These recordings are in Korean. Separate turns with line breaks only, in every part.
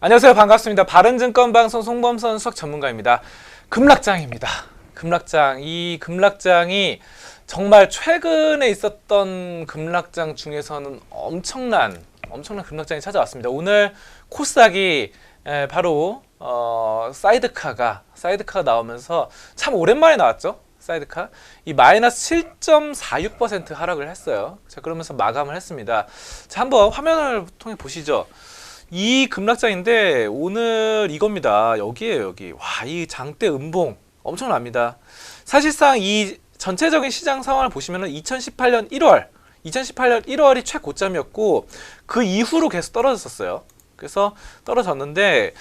안녕하세요. 반갑습니다. 바른증권방송 송범선 수석 전문가입니다. 급락장입니다. 급락장. 이 급락장이 정말 최근에 있었던 급락장 중에서는 엄청난 급락장이 찾아왔습니다. 오늘 코스닥이 바로 사이드카가 나오면서 참 오랜만에 나왔죠. 사이드카. 이 마이너스 7.46% 하락을 했어요. 자, 그러면서 마감을 했습니다. 자, 한번 화면을 통해 보시죠. 이 급락장인데 오늘 이겁니다. 여기에요, 여기. 와, 이 장대 음봉 엄청납니다. 사실상 이 전체적인 시장 상황을 보시면은 2018년 1월이 최고점이었고 그 이후로 계속 떨어졌었어요. 그래서 떨어졌는데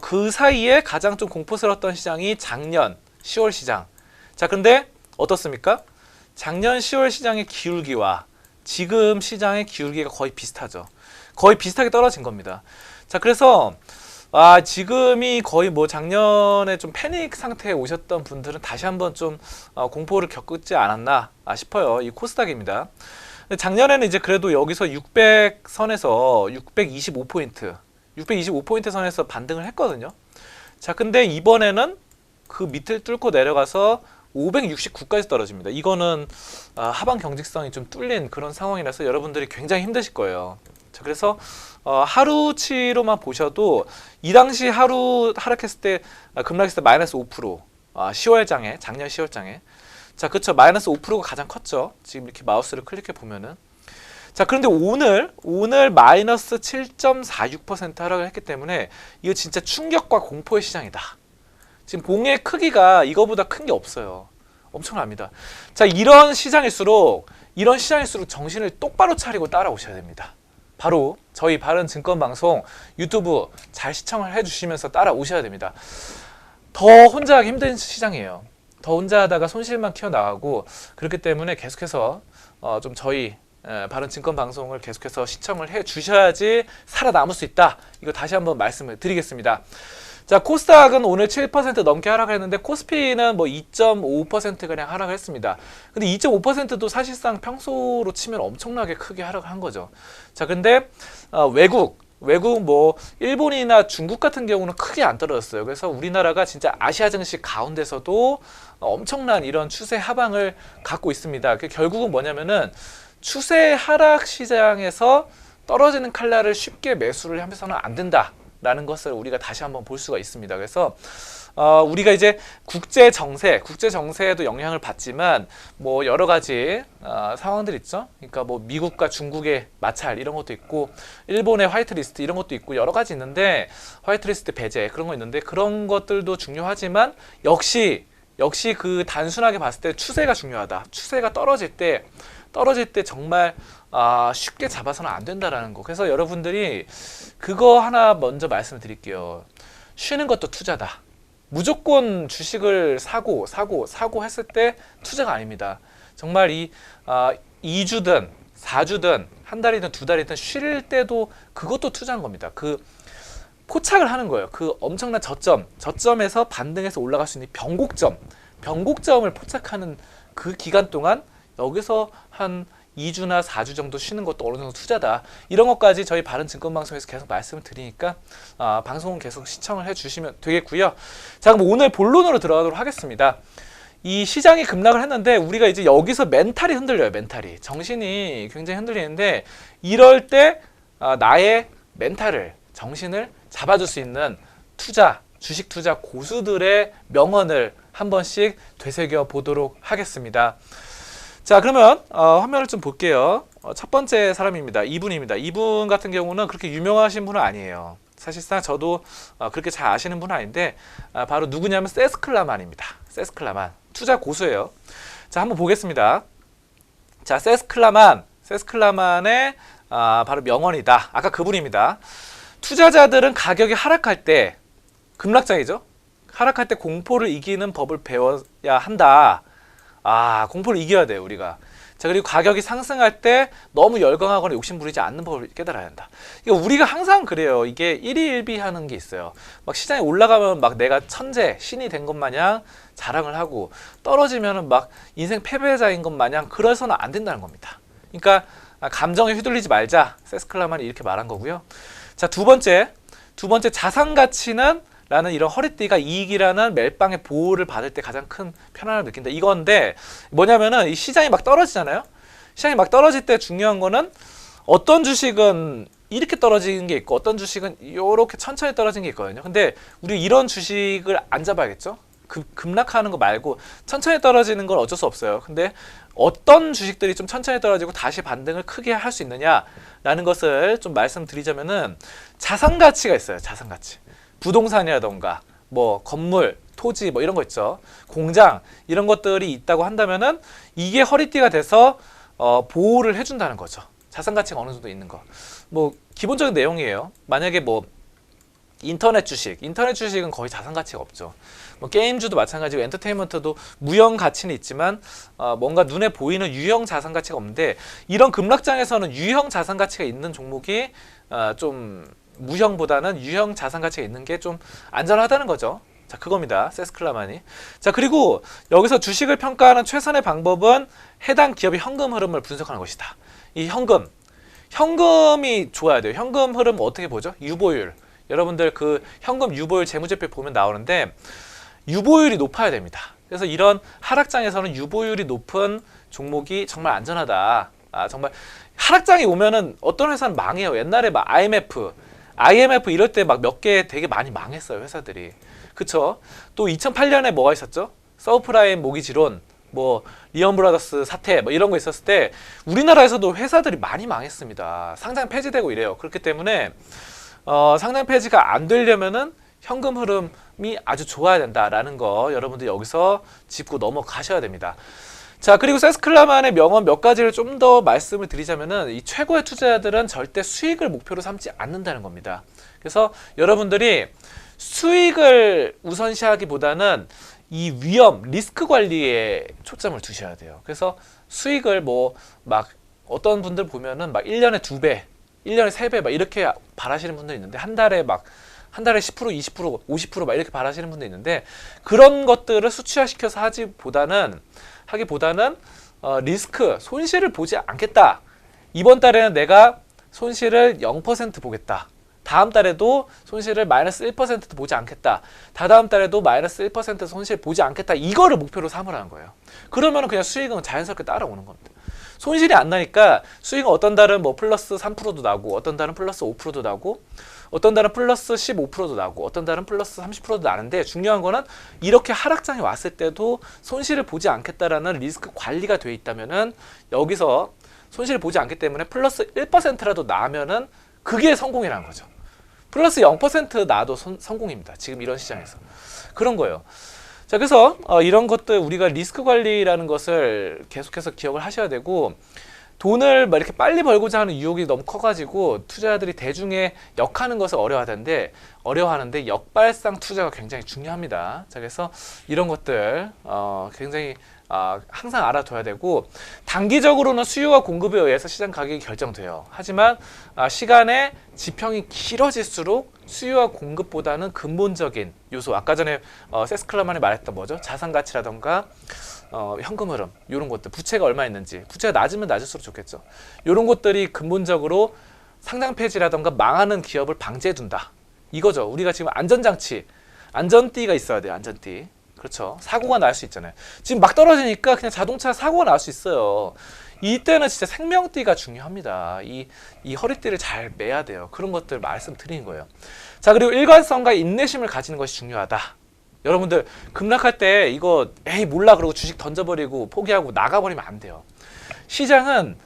그 사이에 가장 좀 공포스러웠던 시장이 작년 10월 시장. 자, 근데 어떻습니까? 작년 10월 시장의 기울기와 지금 시장의 기울기가 거의 비슷하죠. 거의 비슷하게 떨어진 겁니다. 자, 그래서 지금이 거의 뭐 작년에 좀 패닉 상태에 오셨던 분들은 다시 한번 좀 공포를 겪지 않았나 싶어요. 이 코스닥입니다. 근데 작년에는 이제 그래도 여기서 600선에서 625포인트 선에서 반등을 했거든요. 자, 근데 이번에는 그 밑을 뚫고 내려가서 569까지 떨어집니다. 이거는 하방 경직성이 좀 뚫린 그런 상황이라서 여러분들이 굉장히 힘드실 거예요. 자, 그래서 하루치로만 보셔도 이 당시 하루 하락했을 때 급락했을 때 마이너스 5%, 10월장에 작년 10월장에 자, 그쵸, 마이너스 5%가 가장 컸죠. 지금 이렇게 마우스를 클릭해 보면은. 자, 그런데 오늘 마이너스 7.46% 하락을 했기 때문에 이거 진짜 충격과 공포의 시장이다. 지금 봉의 크기가 이거보다 큰 게 없어요. 엄청납니다. 자, 이런 시장일수록 정신을 똑바로 차리고 따라오셔야 됩니다. 바로 저희 바른증권방송 유튜브 잘 시청을 해주시면서 따라오셔야 됩니다. 더 혼자 하기 힘든 시장이에요. 더 혼자 하다가 손실만 키워나가고 그렇기 때문에 계속해서 좀 저희 바른증권방송을 계속해서 시청을 해주셔야지 살아남을 수 있다. 이거 다시 한번 말씀을 드리겠습니다. 자, 코스닥은 오늘 7% 넘게 하락을 했는데 코스피는 뭐 2.5%가량 하락을 했습니다. 근데 2.5%도 사실상 평소로 치면 엄청나게 크게 하락을 한 거죠. 자, 근데 외국 뭐 일본이나 중국 같은 경우는 크게 안 떨어졌어요. 그래서 우리나라가 진짜 아시아 증시 가운데서도 엄청난 이런 추세 하방을 갖고 있습니다. 결국은 뭐냐면은 추세 하락 시장에서 떨어지는 칼날을 쉽게 매수를 하면서는 안 된다. 라는 것을 우리가 다시 한번 볼 수가 있습니다. 그래서 우리가 이제 국제 정세에도 영향을 받지만 뭐 여러 가지 상황들 있죠. 그러니까 뭐 미국과 중국의 마찰 이런 것도 있고 일본의 화이트리스트 이런 것도 있고 여러 가지 있는데 화이트리스트 배제 그런 거 있는데 그런 것들도 중요하지만 역시 그 단순하게 봤을 때 추세가 중요하다. 추세가 떨어질 때 정말 쉽게 잡아서는 안 된다라는 거. 그래서 여러분들이 그거 하나 먼저 말씀드릴게요. 쉬는 것도 투자다. 무조건 주식을 사고 했을 때 투자가 아닙니다. 정말 2주든 4주든 한 달이든 두 달이든 쉴 때도 그것도 투자한 겁니다. 그 포착을 하는 거예요. 그 엄청난 저점에서 반등해서 올라갈 수 있는 변곡점을 포착하는 그 기간 동안 여기서 한 2주나 4주 정도 쉬는 것도 어느 정도 투자다. 이런 것까지 저희 바른증권방송에서 계속 말씀을 드리니까 방송은 계속 시청을 해주시면 되겠고요. 자, 그럼 오늘 본론으로 들어가도록 하겠습니다. 이 시장이 급락을 했는데 우리가 이제 여기서 멘탈이 흔들려요. 멘탈이. 정신이 굉장히 흔들리는데 이럴 때 나의 정신을 잡아줄 수 있는 주식 투자 고수들의 명언을 한 번씩 되새겨 보도록 하겠습니다. 자, 그러면 화면을 좀 볼게요. 첫 번째 사람입니다. 이분입니다. 이분 같은 경우는 그렇게 유명하신 분은 아니에요. 사실상 저도 그렇게 잘 아시는 분은 아닌데 바로 누구냐면 세스클라만입니다. 세스클라만. 투자 고수예요. 자, 한번 보겠습니다. 자, 세스클라만의 바로 명언이다. 아까 그분입니다. 투자자들은 가격이 하락할 때 급락장이죠. 하락할 때 공포를 이기는 법을 배워야 한다. 공포를 이겨야 돼요, 우리가. 자, 그리고 가격이 상승할 때 너무 열광하거나 욕심 부리지 않는 법을 깨달아야 한다. 이거 우리가 항상 그래요. 이게 일희일비하는 게 있어요. 막 시장에 올라가면 막 내가 천재, 신이 된 것 마냥 자랑을 하고 떨어지면은 막 인생 패배자인 것 마냥 그래서는 안 된다는 겁니다. 그러니까 감정에 휘둘리지 말자. 세스클라만이 이렇게 말한 거고요. 자, 두 번째 두 번째 자산 가치는 라는 이런 허리띠가 이익이라는 멜빵의 보호를 받을 때 가장 큰 편안함을 느낀다. 이건데 뭐냐면은 이 시장이 막 떨어지잖아요. 시장이 막 떨어질 때 중요한 거는 어떤 주식은 이렇게 떨어지는 게 있고 어떤 주식은 이렇게 천천히 떨어지는 게 있거든요. 근데 우리 이런 주식을 안 잡아야겠죠. 급락하는 거 말고 천천히 떨어지는 건 어쩔 수 없어요. 근데 어떤 주식들이 좀 천천히 떨어지고 다시 반등을 크게 할 수 있느냐라는 것을 좀 말씀드리자면은 자산 가치가 있어요. 자산 가치. 부동산이라던가 뭐 건물, 토지 뭐 이런 거 있죠. 공장 이런 것들이 있다고 한다면은 이게 허리띠가 돼서 보호를 해준다는 거죠. 자산 가치가 어느 정도 있는 거. 뭐 기본적인 내용이에요. 만약에 뭐 인터넷 주식은 거의 자산 가치가 없죠. 뭐 게임주도 마찬가지고 엔터테인먼트도 무형 가치는 있지만 뭔가 눈에 보이는 유형 자산 가치가 없는데 이런 급락장에서는 유형 자산 가치가 있는 종목이 좀 무형보다는 유형 자산 가치가 있는 게 좀 안전하다는 거죠. 자, 그겁니다. 세스클라만이. 자, 그리고 여기서 주식을 평가하는 최선의 방법은 해당 기업의 현금 흐름을 분석하는 것이다. 이 현금이 좋아야 돼요. 현금 흐름 어떻게 보죠? 유보율. 여러분들 그 현금 유보율 재무제표 보면 나오는데 유보율이 높아야 됩니다. 그래서 이런 하락장에서는 유보율이 높은 종목이 정말 안전하다. 정말 하락장이 오면은 어떤 회사는 망해요. 옛날에 막 IMF 이럴 때 막 몇 개 되게 많이 망했어요. 회사들이. 그쵸? 또 2008년에 뭐가 있었죠? 서브프라임 모기지론, 뭐 리언 브라더스 사태 뭐 이런 거 있었을 때 우리나라에서도 회사들이 많이 망했습니다. 상장 폐지되고 이래요. 그렇기 때문에 상장 폐지가 안 되려면은 현금 흐름이 아주 좋아야 된다라는 거 여러분들 여기서 짚고 넘어가셔야 됩니다. 자, 그리고 세스클라만의 명언 몇 가지를 좀 더 말씀을 드리자면은 이 최고의 투자자들은 절대 수익을 목표로 삼지 않는다는 겁니다. 그래서 여러분들이 수익을 우선시하기보다는 이 위험, 리스크 관리에 초점을 두셔야 돼요. 그래서 수익을 뭐 막 어떤 분들 보면은 막 1년에 2배, 1년에 3배 막 이렇게 바라시는 분들이 있는데 한 달에 10%, 20%, 50%막 이렇게 바라시는 분도 있는데 그런 것들을 수치화시켜서 하기보다는 리스크, 손실을 보지 않겠다. 이번 달에는 내가 손실을 0% 보겠다. 다음 달에도 손실을 마이너스 1%도 보지 않겠다. 다다음 달에도 마이너스 1% 손실 보지 않겠다. 이거를 목표로 삼으라는 거예요. 그러면 그냥 수익은 자연스럽게 따라오는 겁니다. 손실이 안 나니까 수익은 어떤 달은 뭐 플러스 3%도 나고 어떤 달은 플러스 5%도 나고 어떤 달은 플러스 15%도 나고 어떤 달은 플러스 30%도 나는데 중요한 거는 이렇게 하락장이 왔을 때도 손실을 보지 않겠다라는 리스크 관리가 돼 있다면은 여기서 손실을 보지 않기 때문에 플러스 1%라도 나면은 그게 성공이라는 거죠. 플러스 0% 나도 성공입니다. 지금 이런 시장에서. 그런 거예요. 자, 그래서 이런 것들 우리가 리스크 관리라는 것을 계속해서 기억을 하셔야 되고 돈을 막 이렇게 빨리 벌고자 하는 유혹이 너무 커가지고 투자자들이 대중에 역하는 것을 어려워하는데 역발상 투자가 굉장히 중요합니다. 자, 그래서 이런 것들 굉장히 항상 알아둬야 되고 단기적으로는 수요와 공급에 의해서 시장 가격이 결정돼요. 하지만 시간의 지평이 길어질수록 수요와 공급보다는 근본적인 요소 아까 전에 세스클라만이 말했던 뭐죠? 자산 가치라던가 현금 흐름 이런 것들 부채가 얼마 있는지 부채가 낮으면 낮을수록 좋겠죠. 이런 것들이 근본적으로 상장 폐지라던가 망하는 기업을 방지해둔다. 이거죠. 우리가 지금 안전장치 안전띠가 있어야 돼요. 안전띠. 그렇죠. 사고가 날 수 있잖아요. 지금 막 떨어지니까 그냥 자동차 사고가 날 수 있어요. 이때는 진짜 생명띠가 중요합니다. 이 허리띠를 잘 매야 돼요. 그런 것들 말씀드리는 거예요. 자, 그리고 일관성과 인내심을 가지는 것이 중요하다. 여러분들 급락할 때 이거 에이 몰라 그러고 주식 던져버리고 포기하고 나가버리면 안 돼요. 시장은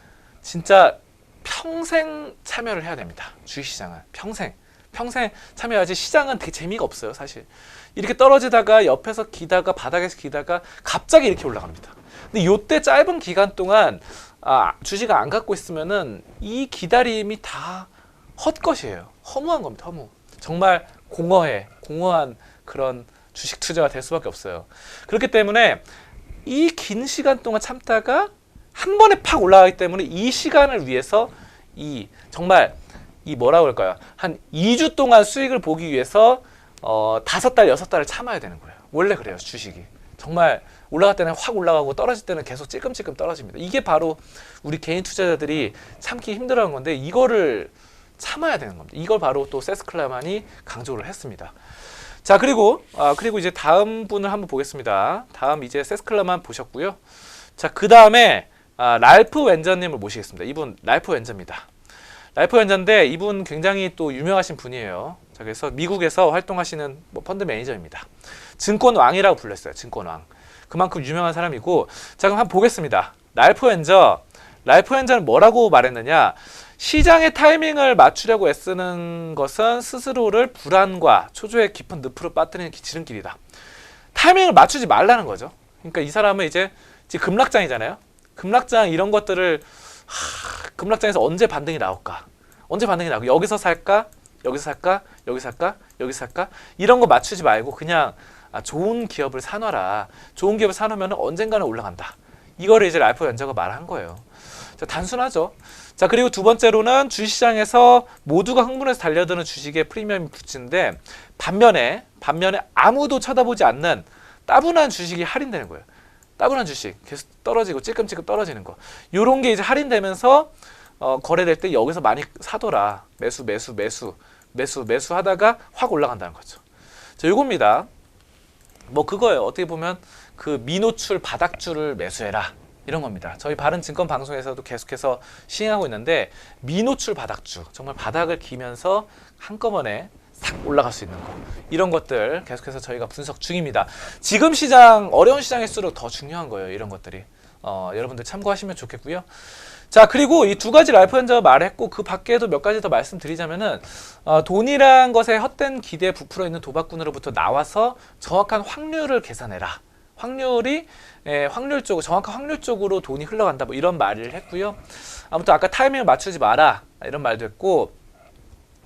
진짜 평생 참여를 해야 됩니다. 주식시장은 평생 참여해야지. 시장은 되게 재미가 없어요. 사실 이렇게 떨어지다가 옆에서 기다가 바닥에서 기다가 갑자기 이렇게 올라갑니다. 근데 요때 짧은 기간 동안 주식을 안 갖고 있으면은 이 기다림이 다 헛것이에요. 허무한 겁니다. 허무. 정말 공허한 그런 주식 투자가 될 수밖에 없어요. 그렇기 때문에 이 긴 시간 동안 참다가 한 번에 팍 올라가기 때문에 이 시간을 위해서 정말 뭐라고 할까요? 한 2주 동안 수익을 보기 위해서 5달, 6달을 참아야 되는 거예요. 원래 그래요, 주식이. 정말 올라갈 때는 확 올라가고 떨어질 때는 계속 찔끔찔끔 떨어집니다. 이게 바로 우리 개인 투자자들이 참기 힘들어하는 건데 이거를 참아야 되는 겁니다. 이걸 바로 또 세스클라만이 강조를 했습니다. 자, 그리고 이제 다음 분을 한번 보겠습니다. 다음 이제 세스클라만 보셨고요. 자, 그 다음에 랄프 웬저님을 모시겠습니다. 이분 랄프 웬저입니다. 랄프 웬저인데 이분 굉장히 또 유명하신 분이에요. 자, 그래서 미국에서 활동하시는 펀드 매니저입니다. 증권 왕이라고 불렸어요. 증권 왕. 그만큼 유명한 사람이고, 자, 그럼 한번 보겠습니다. 랄프 웬저는 뭐라고 말했느냐? 시장의 타이밍을 맞추려고 애쓰는 것은 스스로를 불안과 초조의 깊은 늪으로 빠뜨리는 지름길이다. 타이밍을 맞추지 말라는 거죠. 그러니까 이 사람은 이제 급락장이잖아요. 급락장 이런 것들을 급락장에서 언제 반등이 나올까? 언제 반등이 나올까? 여기서 살까? 여기서 살까? 여기서 살까? 여기서 살까? 이런 거 맞추지 말고 그냥 좋은 기업을 사놔라. 좋은 기업을 사놓으면 언젠가는 올라간다. 이거를 이제 랄프 웬저가 말한 거예요. 자, 단순하죠. 자, 그리고 두 번째로는 주식시장에서 모두가 흥분해서 달려드는 주식의 프리미엄이 붙이는데 반면에 아무도 쳐다보지 않는 따분한 주식이 할인되는 거예요. 따분한 주식 계속 떨어지고 찔끔찔끔 떨어지는 거. 요런 게 이제 할인되면서 거래될 때 여기서 많이 사더라. 매수 하다가 확 올라간다는 거죠. 자, 요겁니다. 뭐 그거예요. 어떻게 보면 그 미노출 바닥주를 매수해라. 이런 겁니다. 저희 바른증권 방송에서도 계속해서 시행하고 있는데 미노출 바닥주, 정말 바닥을 기면서 한꺼번에 싹 올라갈 수 있는 거, 이런 것들 계속해서 저희가 분석 중입니다. 지금 시장, 어려운 시장일수록 더 중요한 거예요. 이런 것들이 여러분들 참고하시면 좋겠고요. 자, 그리고 이 두 가지 랄프 웬저가 말했고 그 밖에도 몇 가지 더 말씀드리자면은 돈이란 것에 헛된 기대에 부풀어 있는 도박꾼으로부터 나와서 정확한 확률을 계산해라. 정확한 확률 쪽으로 돈이 흘러간다. 뭐 이런 말을 했고요. 아무튼 아까 타이밍을 맞추지 마라. 이런 말도 했고,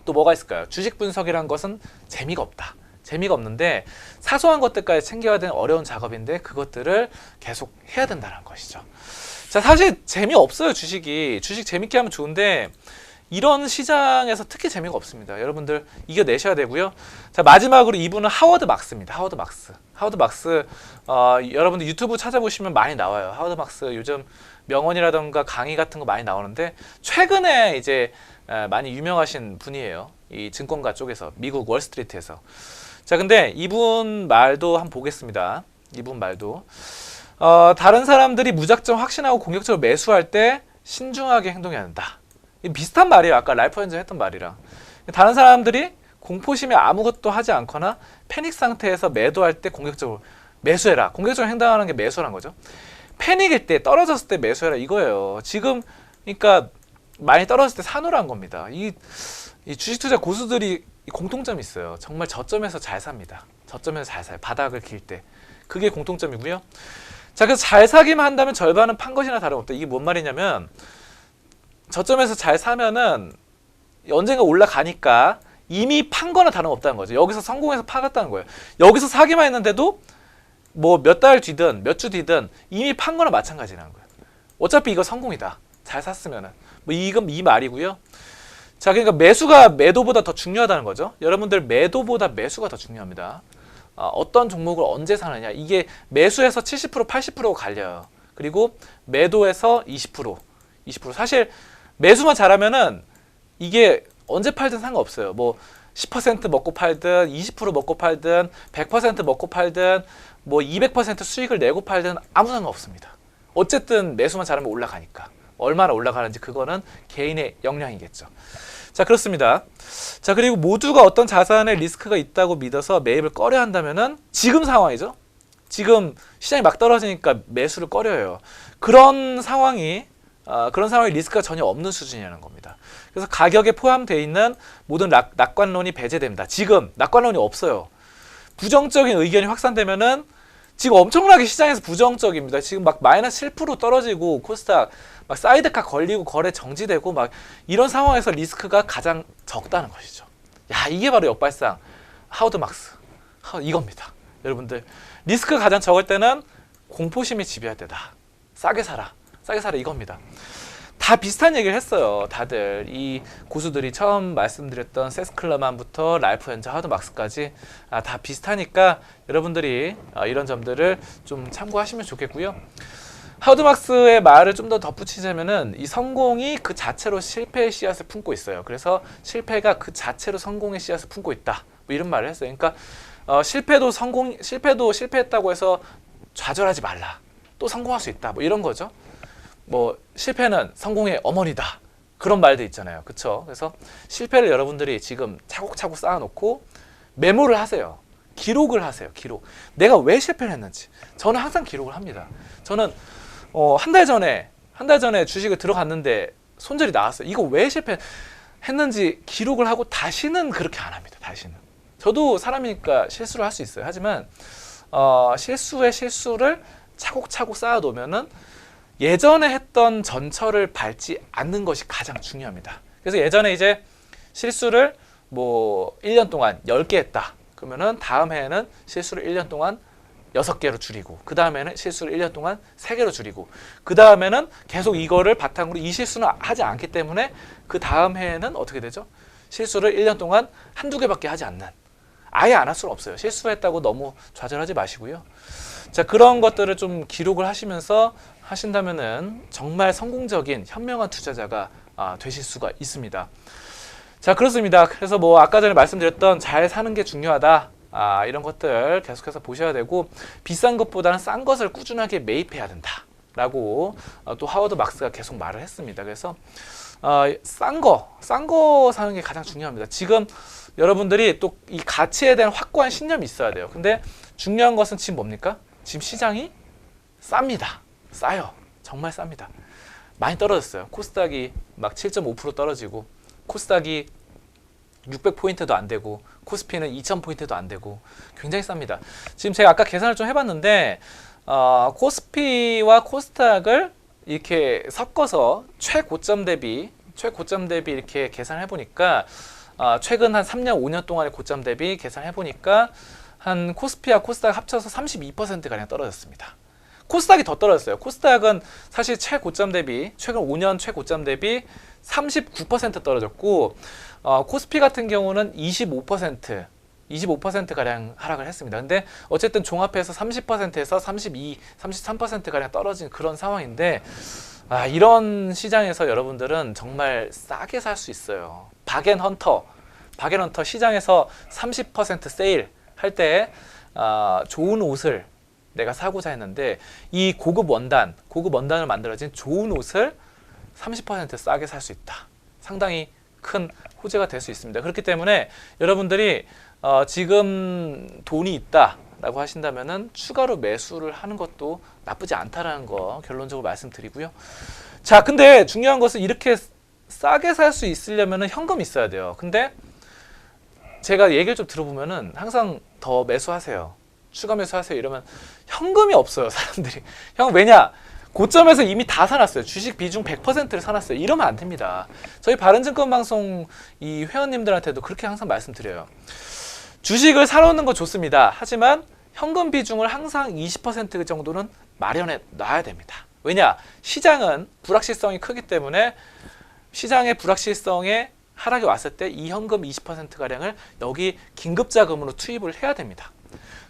또 뭐가 있을까요? 주식 분석이란 것은 재미가 없다. 재미가 없는데 사소한 것들까지 챙겨야 되는 어려운 작업인데 그것들을 계속 해야 된다는 것이죠. 자, 사실 재미없어요. 주식 재밌게 하면 좋은데 이런 시장에서 특히 재미가 없습니다. 여러분들 이겨내셔야 되고요. 자, 마지막으로 이분은 하워드 막스입니다. 하워드 막스. 여러분들 유튜브 찾아보시면 많이 나와요. 하워드 막스 요즘 명언이라던가 강의 같은 거 많이 나오는데 최근에 이제 많이 유명하신 분이에요. 이 증권가 쪽에서, 미국 월스트리트에서. 자, 근데 이분 말도 한번 보겠습니다. 이분 말도 다른 사람들이 무작정 확신하고 공격적으로 매수할 때 신중하게 행동해야 한다. 비슷한 말이에요. 아까 랄프 웬저 했던 말이랑. 다른 사람들이 공포심에 아무것도 하지 않거나 패닉 상태에서 매도할 때 공격적으로 매수해라. 공격적으로 행동하는 게 매수란 거죠. 패닉일 때, 떨어졌을 때 매수해라 이거예요. 지금 그러니까 많이 떨어졌을 때 사놓으란 겁니다. 이 주식 투자 고수들이 공통점이 있어요. 정말 저점에서 잘 삽니다. 저점에서 잘 사요. 바닥을 길 때. 그게 공통점이고요. 자, 그래서 잘 사기만 한다면 절반은 판 것이나 다름없다. 이게 뭔 말이냐면 저점에서 잘 사면은 언젠가 올라가니까 이미 판 거나 다름없다는 거죠. 여기서 성공해서 팔았다는 거예요. 여기서 사기만 했는데도 뭐 몇 달 뒤든 몇 주 뒤든 이미 판 거나 마찬가지라는 거예요. 어차피 이거 성공이다. 잘 샀으면은. 뭐 이건 이 말이고요. 자, 그러니까 매수가 매도보다 더 중요하다는 거죠. 여러분들 매도보다 매수가 더 중요합니다. 어떤 종목을 언제 사느냐. 이게 매수해서 70% 80%가 갈려요. 그리고 매도해서 20%. 사실 매수만 잘하면은 이게 언제 팔든 상관없어요. 뭐 10% 먹고 팔든 20% 먹고 팔든 100% 먹고 팔든 뭐 200% 수익을 내고 팔든 아무 상관없습니다. 어쨌든 매수만 잘하면 올라가니까. 얼마나 올라가는지 그거는 개인의 역량이겠죠. 자, 그렇습니다. 자, 그리고 모두가 어떤 자산에 리스크가 있다고 믿어서 매입을 꺼려 한다면은 지금 상황이죠. 지금 시장이 막 떨어지니까 매수를 꺼려요. 그런 상황이 리스크가 전혀 없는 수준이라는 겁니다. 그래서 가격에 포함되어 있는 모든 낙관론이 배제됩니다. 지금 낙관론이 없어요. 부정적인 의견이 확산되면은 지금 엄청나게 시장에서 부정적입니다. 지금 막 마이너스 7% 떨어지고 코스닥 막 사이드카 걸리고 거래 정지되고 막 이런 상황에서 리스크가 가장 적다는 것이죠. 야, 이게 바로 역발상 하워드 막스 이겁니다. 여러분들 리스크가 가장 적을 때는 공포심이 지배할 때다. 싸게 사라 이겁니다. 다 비슷한 얘기를 했어요. 다들 이 고수들이 처음 말씀드렸던 세스클라만부터 랄프 웬저, 하워드 막스까지 다 비슷하니까 여러분들이 이런 점들을 좀 참고하시면 좋겠고요. 하우드막스의 말을 좀 더 덧붙이자면은 이 성공이 그 자체로 실패의 씨앗을 품고 있어요. 그래서 실패가 그 자체로 성공의 씨앗을 품고 있다. 뭐 이런 말을 했어요. 그러니까 실패도 실패했다고 해서 좌절하지 말라. 또 성공할 수 있다. 뭐 이런 거죠. 뭐 실패는 성공의 어머니다. 그런 말도 있잖아요. 그렇죠? 그래서 실패를 여러분들이 지금 차곡차곡 쌓아놓고 메모를 하세요. 기록을 하세요. 기록. 내가 왜 실패를 했는지. 저는 항상 기록을 합니다. 저는 한 달 전에 주식을 들어갔는데 손절이 나왔어요. 이거 왜 실패했는지 기록을 하고 다시는 그렇게 안 합니다. 다시는. 저도 사람이니까 실수를 할 수 있어요. 하지만 실수를 차곡차곡 쌓아놓으면은 예전에 했던 전철을 밟지 않는 것이 가장 중요합니다. 그래서 예전에 이제 실수를 뭐 1년 동안 10개 했다. 그러면은 다음 해에는 실수를 1년 동안 6개로 줄이고, 그 다음에는 실수를 1년 동안 3개로 줄이고, 그 다음에는 계속 이거를 바탕으로 이 실수는 하지 않기 때문에 그 다음 해에는 어떻게 되죠? 실수를 1년 동안 한두 개밖에 하지 않는, 아예 안 할 수는 없어요. 실수했다고 너무 좌절하지 마시고요. 자, 그런 것들을 좀 기록을 하시면서 하신다면은 정말 성공적인 현명한 투자자가 되실 수가 있습니다. 자, 그렇습니다. 그래서 뭐 아까 전에 말씀드렸던 잘 사는 게 중요하다. 이런 것들 계속해서 보셔야 되고, 비싼 것보다는 싼 것을 꾸준하게 매입해야 된다 라고 또 하워드 막스가 계속 말을 했습니다. 그래서 싼 거 사는 게 가장 중요합니다. 지금 여러분들이 또 이 가치에 대한 확고한 신념이 있어야 돼요. 근데 중요한 것은 지금 뭡니까? 지금 시장이 쌉니다. 싸요. 정말 쌉니다. 많이 떨어졌어요. 코스닥이 막 7.5% 떨어지고, 코스닥이 600포인트도 안 되고, 코스피는 2000포인트도 안 되고, 굉장히 쌉니다. 지금 제가 아까 계산을 좀 해봤는데 코스피와 코스닥을 이렇게 섞어서 최고점 대비 이렇게 계산을 해보니까 최근 한 3년, 5년 동안의 고점 대비 계산을 해보니까 한 코스피와 코스닥 합쳐서 32%가량 떨어졌습니다. 코스닥이 더 떨어졌어요. 코스닥은 사실 최고점 대비, 최근 5년 최고점 대비 39% 떨어졌고, 코스피 같은 경우는 25%가량 하락을 했습니다. 근데 어쨌든 종합해서 30%에서 32, 33%가량 떨어진 그런 상황인데, 이런 시장에서 여러분들은 정말 싸게 살 수 있어요. 박앤헌터 시장에서 30% 세일 할 때 좋은 옷을 내가 사고자 했는데, 이 고급 원단을 만들어진 좋은 옷을 30% 싸게 살 수 있다. 상당히 큰 호재가 될 수 있습니다. 그렇기 때문에 여러분들이 지금 돈이 있다라고 하신다면은 추가로 매수를 하는 것도 나쁘지 않다라는 거 결론적으로 말씀드리고요. 자, 근데 중요한 것은 이렇게 싸게 살 수 있으려면은 현금이 있어야 돼요. 근데 제가 얘기를 좀 들어보면은 항상 더 매수하세요. 추가 매수하세요. 이러면 현금이 없어요, 사람들이. 왜냐? 고점에서 이미 다 사놨어요. 주식 비중 100%를 사놨어요. 이러면 안 됩니다. 저희 바른증권방송 이 회원님들한테도 그렇게 항상 말씀드려요. 주식을 사놓는 거 좋습니다. 하지만 현금 비중을 항상 20% 정도는 마련해 놔야 됩니다. 왜냐? 시장은 불확실성이 크기 때문에 시장의 불확실성에 하락이 왔을 때 이 현금 20%가량을 여기 긴급자금으로 투입을 해야 됩니다.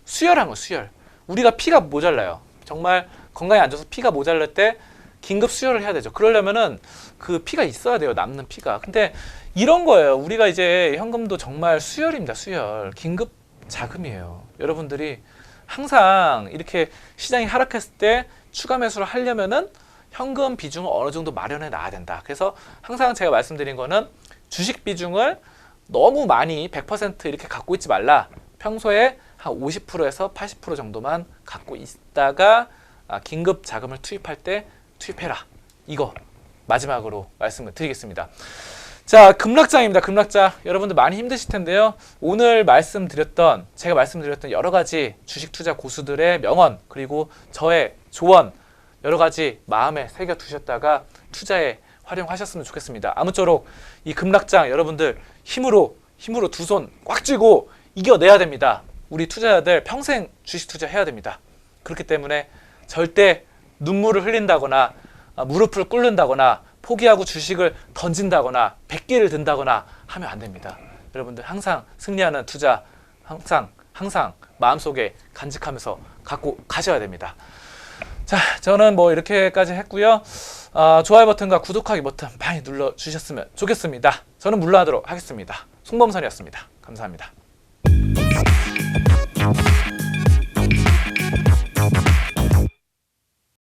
수혈한 거, 수혈. 우리가 피가 모자라요. 정말 건강에 안 좋아서 피가 모자랄 때 긴급 수혈을 해야 되죠. 그러려면은 그 피가 있어야 돼요. 남는 피가. 근데 이런 거예요. 우리가 이제 현금도 정말 수혈입니다. 수혈. 긴급 자금이에요. 여러분들이 항상 이렇게 시장이 하락했을 때 추가 매수를 하려면은 현금 비중을 어느 정도 마련해 놔야 된다. 그래서 항상 제가 말씀드린 거는 주식 비중을 너무 많이 100% 이렇게 갖고 있지 말라. 평소에 한 50%에서 80% 정도만 갖고 있다가 긴급 자금을 투입할 때 투입해라. 이거 마지막으로 말씀을 드리겠습니다. 자, 급락장입니다. 급락장. 여러분들 많이 힘드실 텐데요. 오늘 제가 말씀드렸던 여러 가지 주식 투자 고수들의 명언, 그리고 저의 조언, 여러 가지 마음에 새겨 두셨다가 투자에 활용하셨으면 좋겠습니다. 아무쪼록 이 급락장 여러분들 힘으로 두 손 꽉 쥐고 이겨내야 됩니다. 우리 투자자들 평생 주식 투자해야 됩니다. 그렇기 때문에 절대 눈물을 흘린다거나 무릎을 꿇는다거나 포기하고 주식을 던진다거나 백기를 든다거나 하면 안 됩니다. 여러분들 항상 승리하는 투자 항상 마음속에 간직하면서 갖고 가셔야 됩니다. 자, 자, 저는 뭐 이렇게까지 했고요. 좋아요 버튼과 구독하기 버튼 많이 눌러주셨으면 좋겠습니다. 저는 물러나도록 하겠습니다. 송범선이었습니다. 감사합니다.